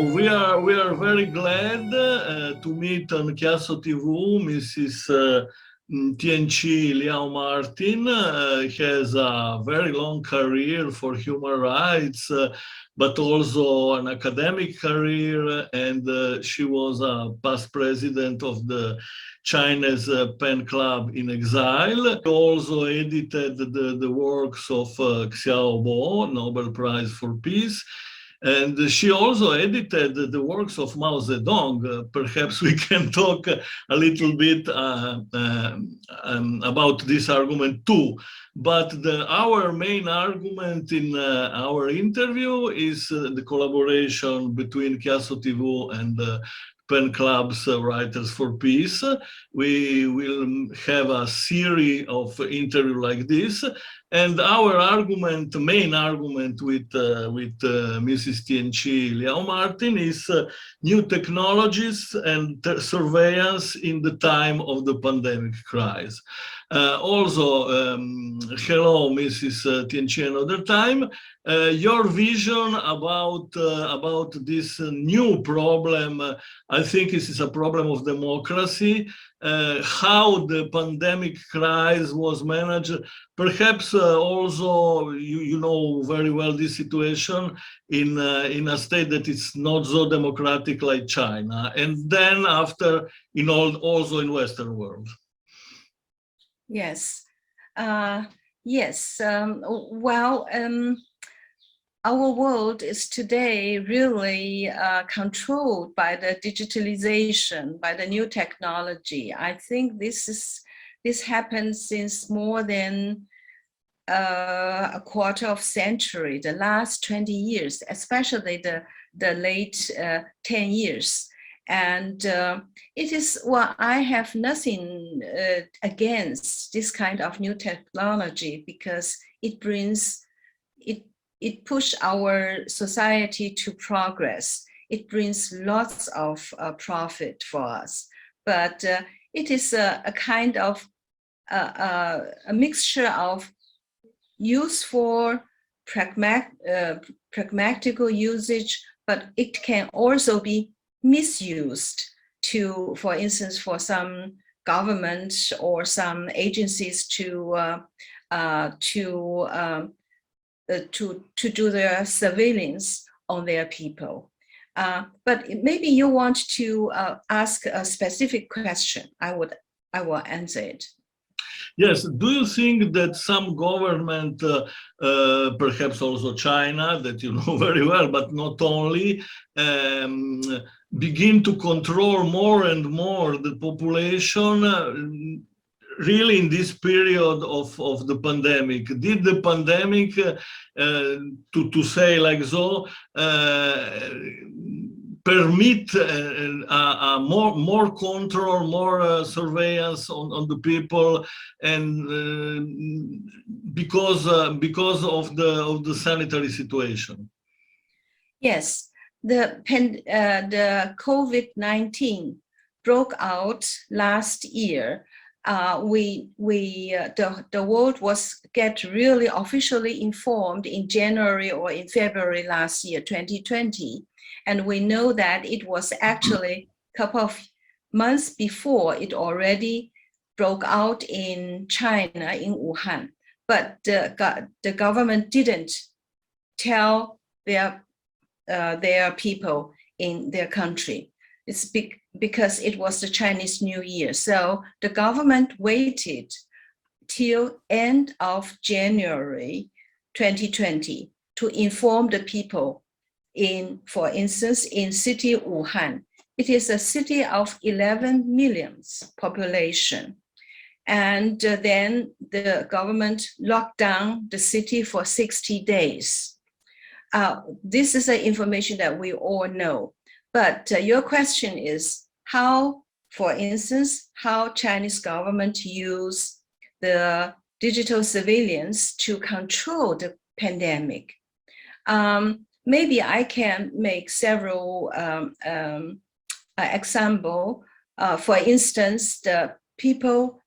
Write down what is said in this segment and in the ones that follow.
we are very glad to meet on chiassotv Mrs. Tienchi Liao Martin. Has a very long career for human rights, but also an academic career, and she was a past president of the Chinese Pen Club in Exile. She also edited the works of Xiao Bo, Nobel Prize for Peace. And she also edited the works of Mao Zedong. Perhaps we can talk a little bit about this argument too. But our main argument in our interview is the collaboration between chiassotv and Pen Club's Writers for Peace. We will have a series of interviews like this. And our argument, main argument with Mrs. Tienchi Liao Martin is new technologies and surveillance in the time of the pandemic crisis. Hello, Mrs. Tienchi, another time. Your vision about this new problem, I think this is a problem of democracy, how the pandemic crisis was managed. Perhaps also you know very well this situation in a state that is not so democratic like China, and then after also in Western world. Yes, yes. Our world is today really controlled by the digitalization, by the new technology. I think this happened since more than a quarter of century, the last 20 years, especially the late 10 years. And it is, well, I have nothing against this kind of new technology because it brings, it pushes our society to progress. It brings lots of profit for us. But it is a kind of a mixture of useful, pragmatical usage, but it can also be misused to, for instance, for some governments or some agencies to do their surveillance on their people. But maybe you want to ask a specific question. I will answer it. Yes. Do you think that some government, perhaps also China, that you know very well, but not only, begin to control more and more the population really in this period of the pandemic? Did the pandemic, to say like so, permit more control, more surveillance on the people, and because of the sanitary situation? Yes, the COVID-19 broke out last year. The world was really officially informed in January or in February last year, 2020. And we know that it was actually a couple of months before it already broke out in China, in Wuhan. But the government didn't tell their people in their country. It's because it was the Chinese New Year. So the government waited till end of January 2020 to inform the people in, for instance, in city Wuhan. It is a city of 11 million population. And then the government locked down the city for 60 days. This is the information that we all know. But your question is how, for instance, how Chinese government use the digital surveillance to control the pandemic. Maybe I can make several examples. For instance, the people,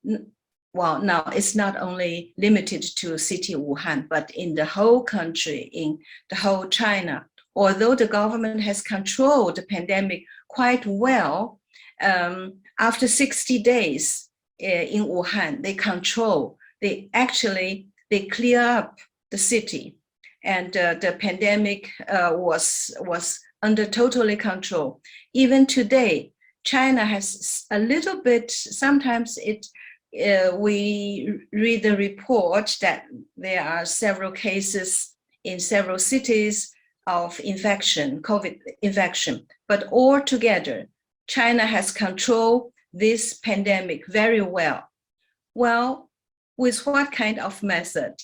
well, now it's not only limited to city Wuhan, but in the whole country, in the whole China, although the government has controlled the pandemic quite well, after 60 days in Wuhan, they clear up the city, and the pandemic was under totally control. Even today, China has a little bit, sometimes we read the report that there are several cases in several cities of infection, COVID infection, but altogether, China has controlled this pandemic very well. Well, with what kind of method?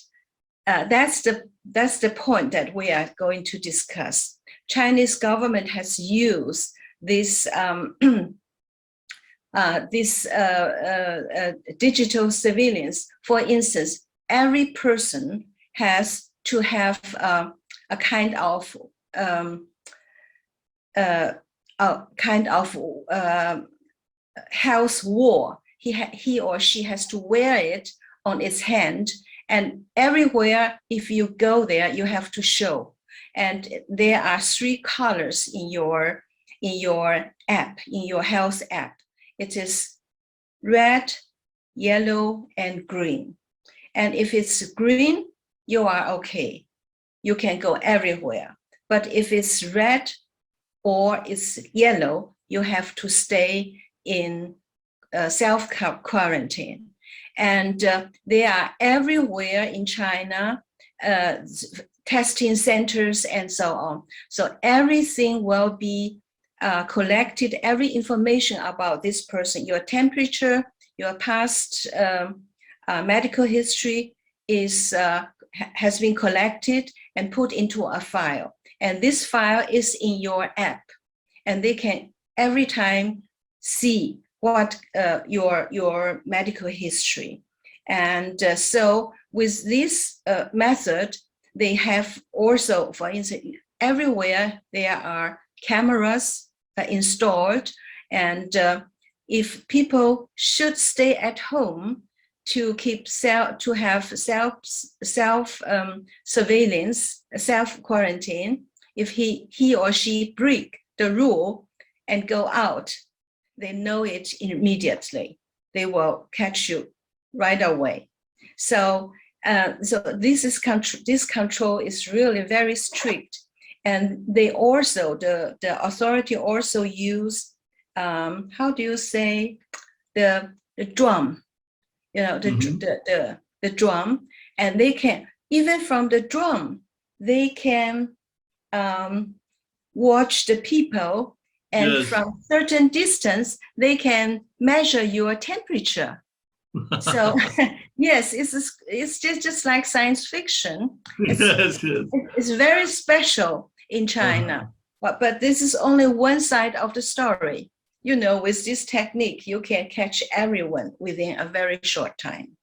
That's the point that we are going to discuss. Chinese government has used this digital surveillance. For instance, every person has to have a kind of health wall. He or she has to wear it on its hand, and everywhere, if you go there, you have to show. And there are 3 colors in your app, in your health app. It is red, yellow, and green. And if it's green, you are okay. You can go everywhere. But if it's red or it's yellow, you have to stay in self-quarantine. And they are everywhere in China, testing centers and so on. So everything will be collected, every information about this person, your temperature, your past medical history has been collected and put into a file. And this file is in your app. And they can every time see what your medical history. And so with this method, they have also, for instance, everywhere there are cameras installed. And if people should stay at home to have self surveillance, self quarantine, if he or she break the rule and go out, they know it immediately. They will catch you right away. So this control is really very strict. And they also, the authority also use, how do you say, the drum, the drum, and they can, even from the drum, they can watch the people, and Yes. from certain distance, they can measure your temperature. So yes, it's just like science fiction. It's very special in China, but this is only one side of the story. With this technique, you can catch everyone within a very short time.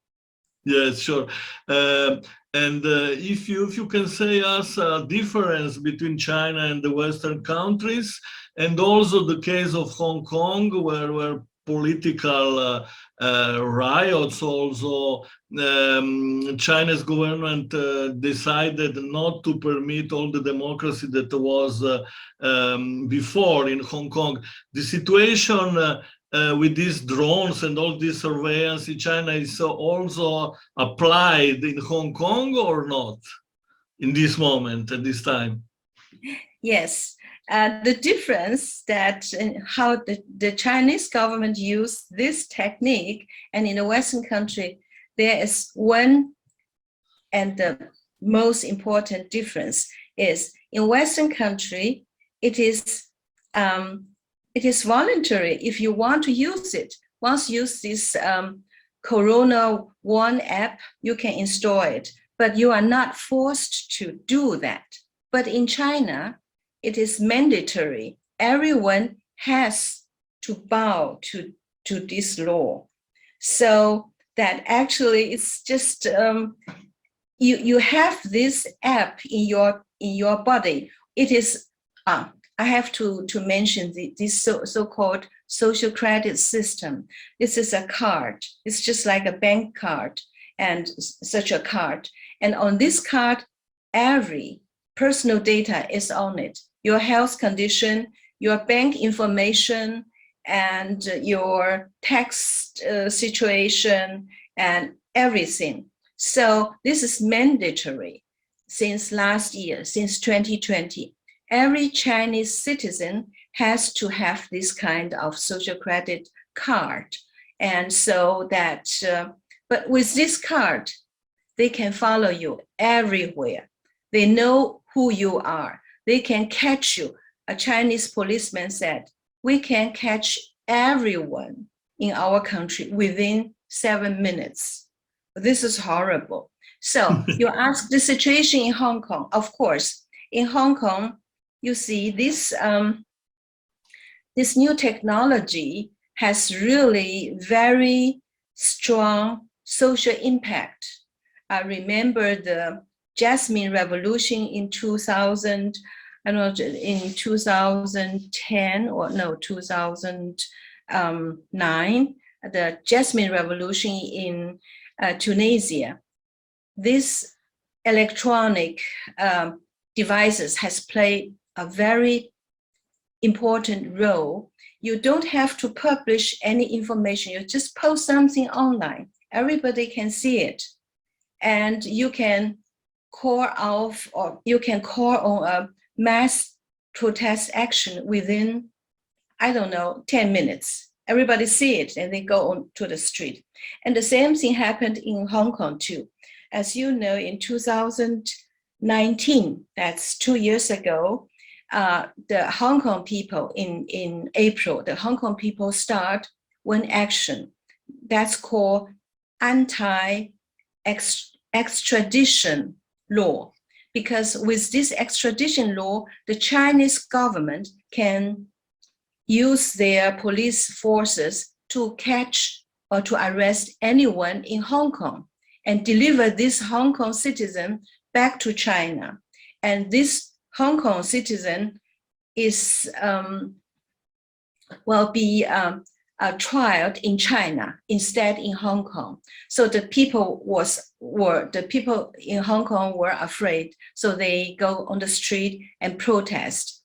Yes, sure. And if you can say us a difference between China and the Western countries, and also the case of Hong Kong, where political riots also, China's government decided not to permit all the democracy that was before in Hong Kong. The situation with these drones and all this surveillance in China is also applied in Hong Kong or not in this moment, at this time? Yes. The difference that how the Chinese government used this technique, and in the Western country, there is one, and the most important difference is in Western country, it is voluntary if you want to use it. Once you use this Corona One app, you can install it, but you are not forced to do that. But in China, it is mandatory. Everyone has to bow to this law. So that actually it's just you have this app in your body. It is I have to mention this so-called social credit system. This is a card. It's just like a bank card and such a card. And on this card, every personal data is on it. Your health condition, your bank information, and your tax situation, and everything. So this is mandatory since last year, since 2020. Every Chinese citizen has to have this kind of social credit card. And so that, but with this card, they can follow you everywhere. They know who you are. They can catch you. A Chinese policeman said, we can catch everyone in our country within 7 minutes. This is horrible. So you ask the situation in Hong Kong. Of course, in Hong Kong, you see this, this new technology has really very strong social impact. I remember the Jasmine Revolution in 2000, I don't know, in 2010 or no, 2009, the Jasmine Revolution in Tunisia. This electronic devices has played a very important role. You don't have to publish any information. You just post something online. Everybody can see it. And you can call off, or you can call on a mass protest action within, I don't know, 10 minutes. Everybody see it and they go on to the street. And the same thing happened in Hong Kong too. As you know, in 2019, that's 2 years ago, the Hong Kong people in April, the Hong Kong people start one action that's called anti-extradition law. Because with this extradition law, the Chinese government can use their police forces to catch or to arrest anyone in Hong Kong and deliver this Hong Kong citizen back to China. And this Hong Kong citizen is will be trialed in China instead in Hong Kong. So the people in Hong Kong were afraid, so they go on the street and protest.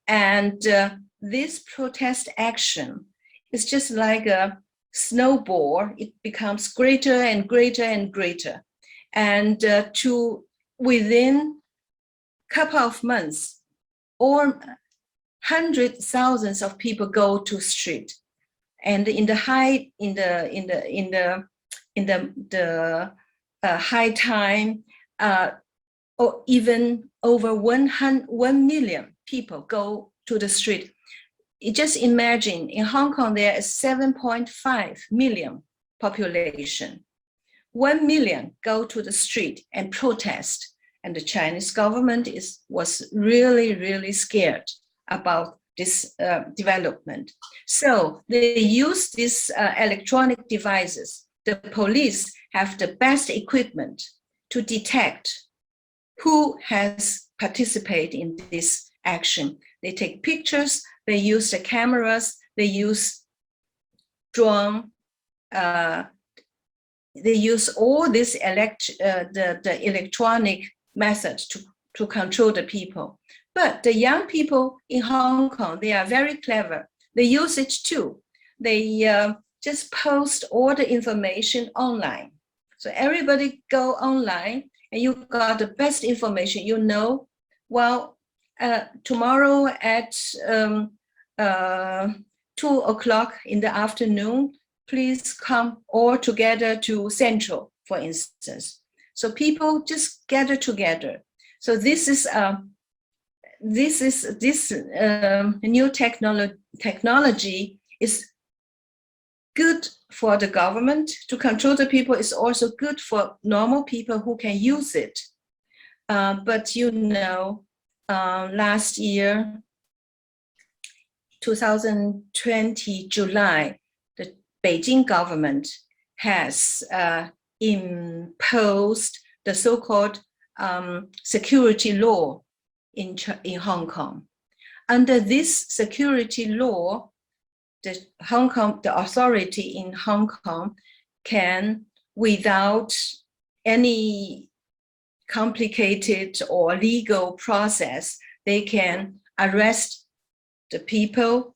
And this protest action is just like a snowball. It becomes greater and greater and greater. And within a couple of months, or hundreds, thousands of people go to street. And in the high high time, or even over 1 million people go to the street. You just imagine in Hong Kong, there is 7.5 million population. 1 million go to the street and protest. And the Chinese government was really, really scared about this development. So they use these electronic devices. The police have the best equipment to detect who has participated in this action. They take pictures, they use the cameras, they use drone, they use all this the electronic methods to control the people. But the young people in Hong Kong, they are very clever. They use it too. They just post all the information online. So everybody go online and you got the best information. You know, well, tomorrow at 2 o'clock in the afternoon, please come all together to Central, for instance. So people just gather together. So this new technology is good for the government to control the people. It's also good for normal people who can use it. But you know, last year, 2020 July, the Beijing government has imposed the so-called security law in Hong Kong. Under this security law, the authority in Hong Kong can, without any complicated or legal process, they can arrest the people.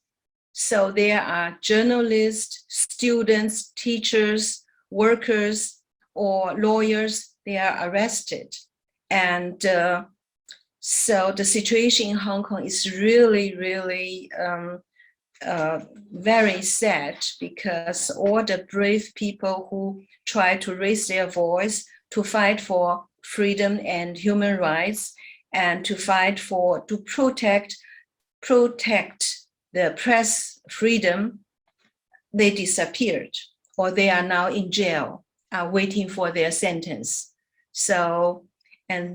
So there are journalists, students, teachers, workers, or lawyers, they are arrested. And so the situation in Hong Kong is really, really very sad, because all the brave people who try to raise their voice to fight for freedom and human rights, and to fight to protect the press freedom, they disappeared, or they are now in jail, waiting for their sentence. So I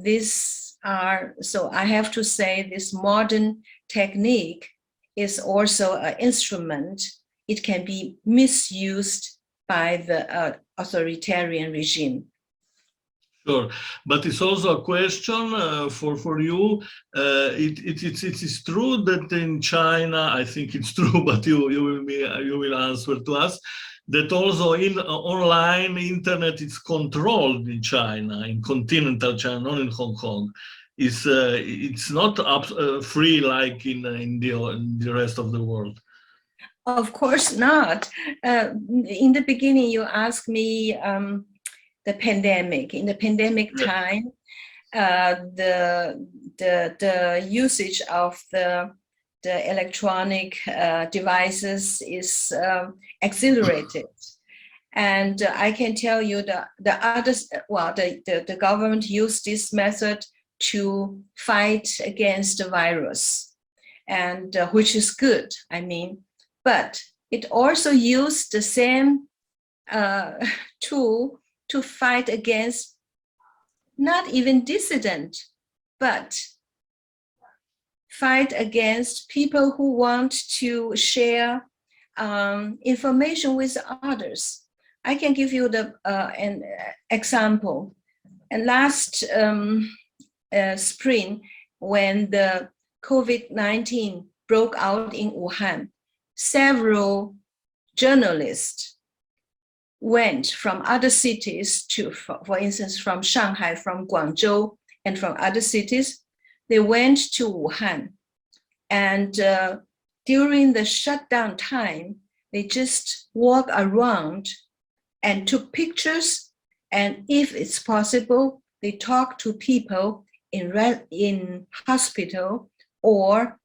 have to say, this modern technique is also an instrument. It can be misused by the authoritarian regime. Sure, but it's also a question for you. It is true that in China, I think it's true, but you will answer to us, that also in online internet is controlled in China, in continental China, not in Hong Kong. It's not free like in the rest of the world. Of course not. In the beginning, you asked me the pandemic. In the pandemic time, the usage of the electronic devices is accelerated. And I can tell you the government used this method to fight against the virus, and which is good, I mean, but it also used the same tool to fight against not even dissident, but fight against people who want to share information with others. I can give you an example. And last spring, when the COVID-19 broke out in Wuhan, several journalists went from other cities to, for instance, from Shanghai, from Guangzhou, and from other cities. They went to Wuhan. And during the shutdown time, they just walk around and took pictures. And if it's possible, they talk to people in hospital, or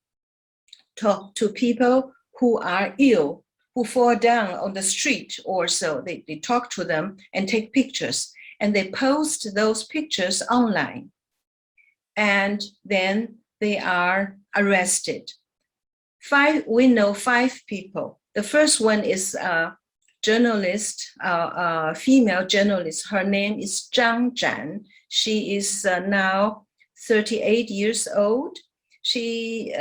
talk to people who are ill, who fall down on the street or so. They talk to them and take pictures, and they post those pictures online. And then they are arrested. We know 5 people. The first one is a journalist, a female journalist. Her name is Zhang Zhan. She is now 38 years old. She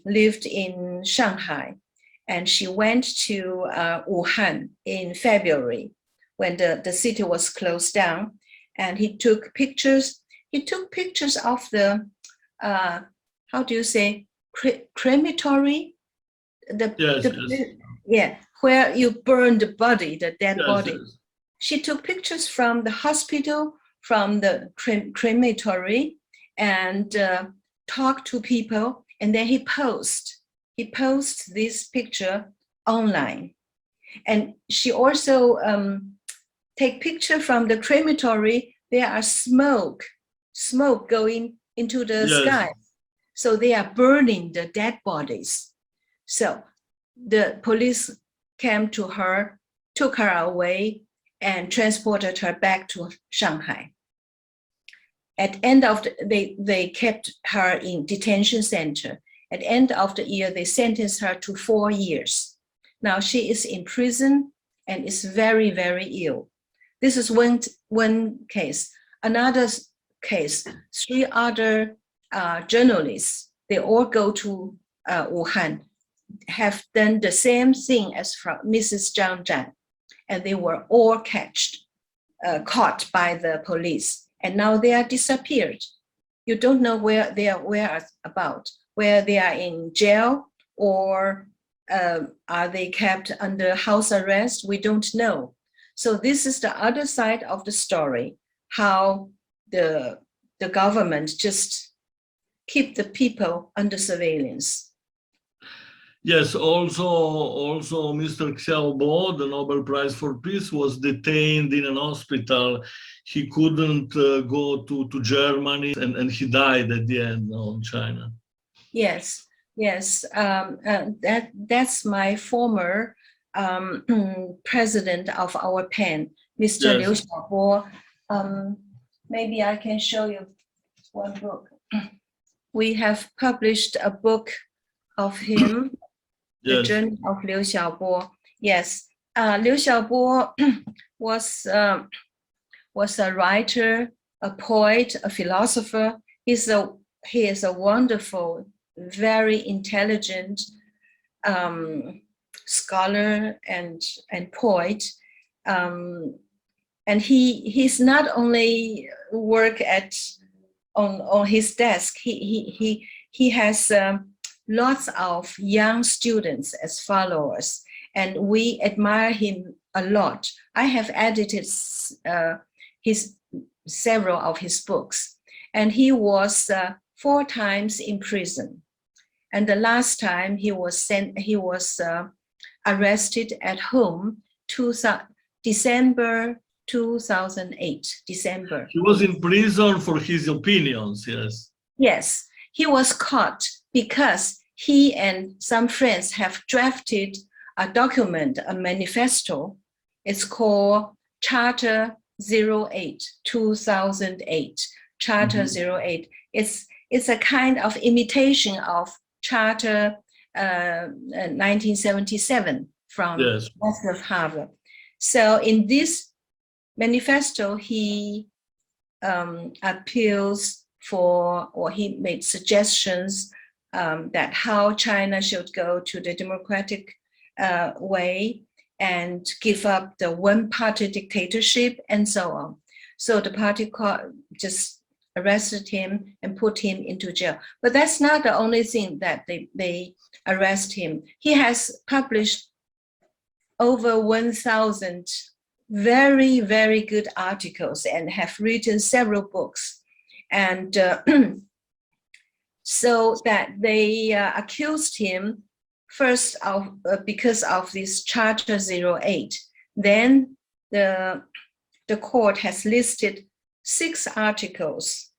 lived in Shanghai, and she went to Wuhan in February when the city was closed down, and he took pictures. He took pictures of the, how do you say, crematory? Yeah, where you burn the body, the dead body. Yes. She took pictures from the hospital, from the crematory, and talked to people, and then he posts this picture online. And she also take picture from the crematory. There are smoke going into the sky. So they are burning the dead bodies. So the police came to her, took her away, and transported her back to Shanghai. At end of they kept her in detention center. At the end of the year, they sentenced her to 4 years. Now she is in prison and is very, very ill. This is one case. Another case, 3 other journalists, they all go to Wuhan, have done the same thing as from Mrs. Zhang Zhan, and they were all caught by the police, and now they are disappeared. You don't know where they are where they are in jail, or are they kept under house arrest? We don't know. So this is the other side of the story, how the the government just keep the people under surveillance. Yes, also Mr. Xiaobo, the Nobel Prize for Peace, was detained in an hospital. He couldn't go to Germany, and he died at the end in China. Yes, yes, that's my former president of our pen, Mr. Liu Xiaobo. Maybe I can show you one book. We have published a book of him. The Journey of Liu Xiaobo. Yes, Liu Xiaobo was a writer, a poet, a philosopher. He is a wonderful, very intelligent scholar and poet. And he's not only work on his desk. He has lots of young students as followers, and we admire him a lot. I have edited several of his books, and he was 4 times in prison. And the last time he was arrested at home, December 2008. December. He was in prison for his opinions. Yes. Yes, he was caught because he and some friends have drafted a document, a manifesto. It's called Charter 08, 2008. Charter 08. It's a kind of imitation of Charter 1977 from West of Harvard. So in this manifesto, he appeals for, or he made suggestions that how China should go to the democratic way and give up the one-party dictatorship and so on. So the party just arrested him and put him into jail. But that's not the only thing that they arrest him. He has published over 1,000 very, very good articles and have written several books. And so that they accused him first of because of this Charter 08. Then the court has listed 6 articles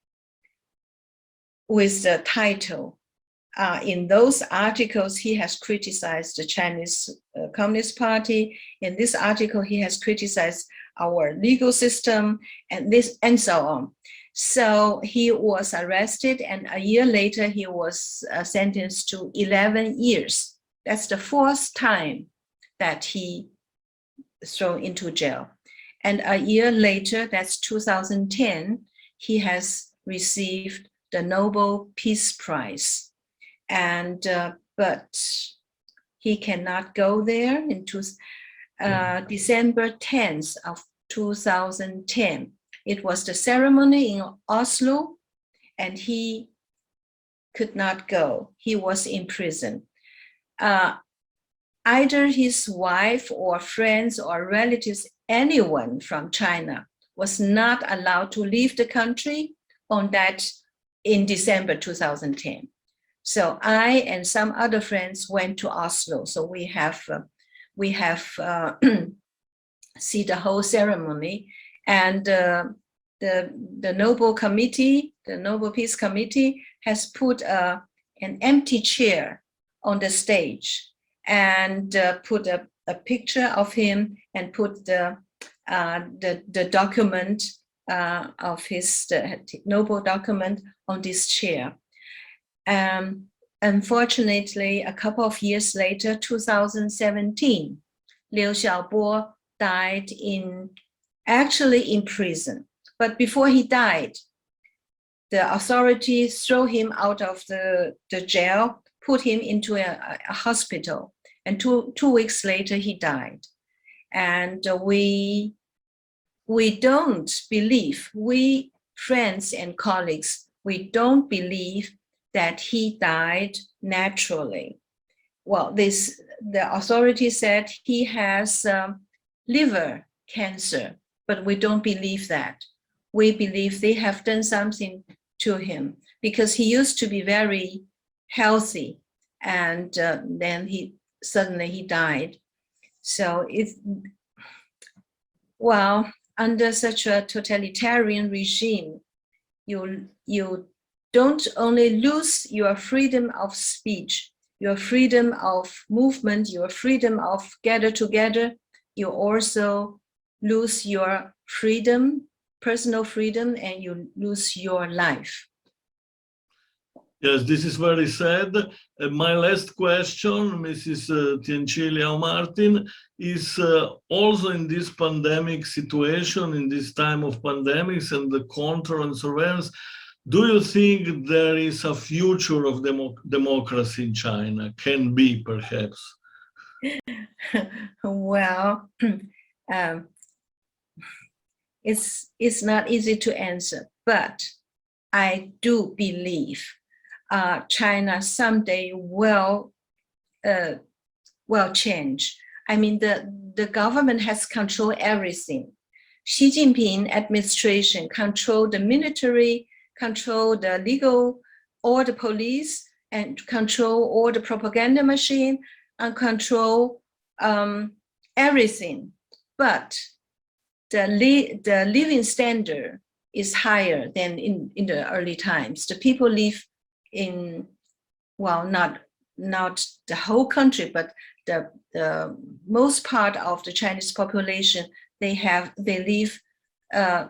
with the title. In those articles, he has criticized the Chinese Communist Party. In this article, he has criticized our legal system and so on. So he was arrested, and a year later, he was sentenced to 11 years. That's the 4th time that he was thrown into jail. And a year later, that's 2010, he has received the Nobel Peace Prize. And but he cannot go there in December 10th of 2010. It was the ceremony in Oslo, and he could not go. He was in prison. Either his wife or friends or relatives, anyone from China, was not allowed to leave the country in December 2010. So I and some other friends went to Oslo. So we have see the whole ceremony, and the Nobel Committee, the Nobel Peace Committee, has put an empty chair on the stage and put a picture of him and put the document of his Nobel document on this chair. Unfortunately, a couple of years later, 2017, Liu Xiaobo died actually in prison. But before he died, the authorities threw him out of the jail, put him into a hospital, and two weeks later he died. And we don't believe, we friends and colleagues, we don't believe that he died naturally. Well, the authority said he has liver cancer, but we don't believe that. we believe they have done something to him, because he used to be very healthy, and then he suddenly died. So well, under such a totalitarian regime, you don't only lose your freedom of speech, your freedom of movement, your freedom of gather together, you also lose your freedom, personal freedom, and you lose your life. Yes, this is very sad. My last question, Mrs. Tienchi Liao Martin, is also in this pandemic situation, in this time of pandemics and the control and surveillance, do you think there is a future of democracy in China? Can be, perhaps? Well, it's not easy to answer, but I do believe China someday will change. I mean, the government has controlled everything. Xi Jinping administration controlled the military, control the legal, all the police, and control all the propaganda machine, and control everything. But the living standard is higher than in the early times. The people live in, well, not the whole country, but the most part of the Chinese population, they live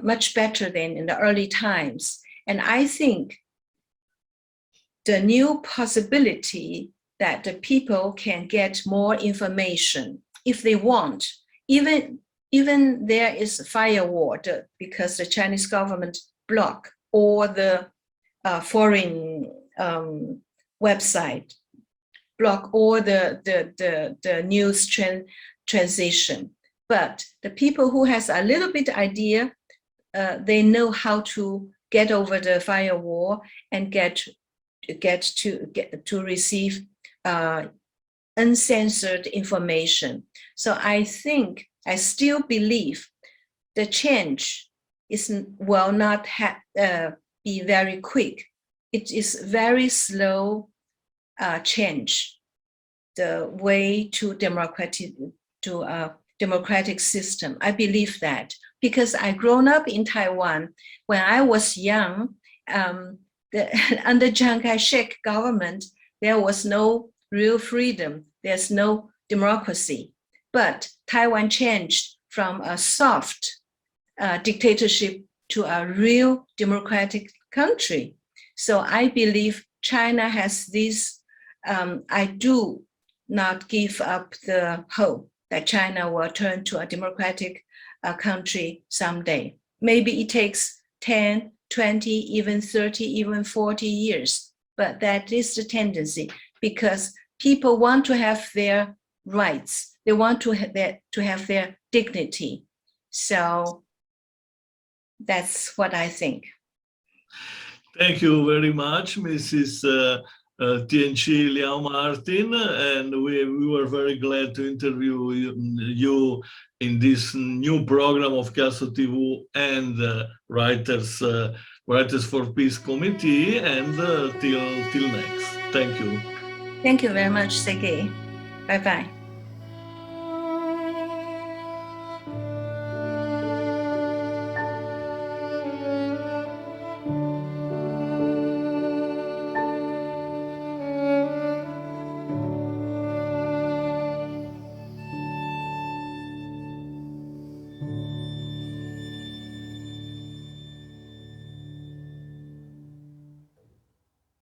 much better than in the early times. And I think the new possibility that the people can get more information if they want, even there is a firewall because the Chinese government block all the foreign website, block all the news transition. But the people who has a little bit idea, they know how to get over the firewall and get to receive uncensored information. So I still believe the change will not be very quick. It is very slow change, the way to democratic system. I believe that because I grown up in Taiwan. When I was young, under Chiang Kai-shek government, there was no real freedom. There's no democracy. But Taiwan changed from a soft dictatorship to a real democratic country. So I believe China has this. I do not give up the hope that China will turn to a democratic country someday. Maybe it takes 10, 20, even 30, even 40 years. But that is the tendency, because people want to have their rights. They want to have their dignity. So that's what I think. Thank you very much, Mrs. Tienchi Liao Martin, and we were very glad to interview you in this new program of chiassotv and Writers for Peace Committee, and till next. Thank you. Thank you very much, Sergey. Bye-bye.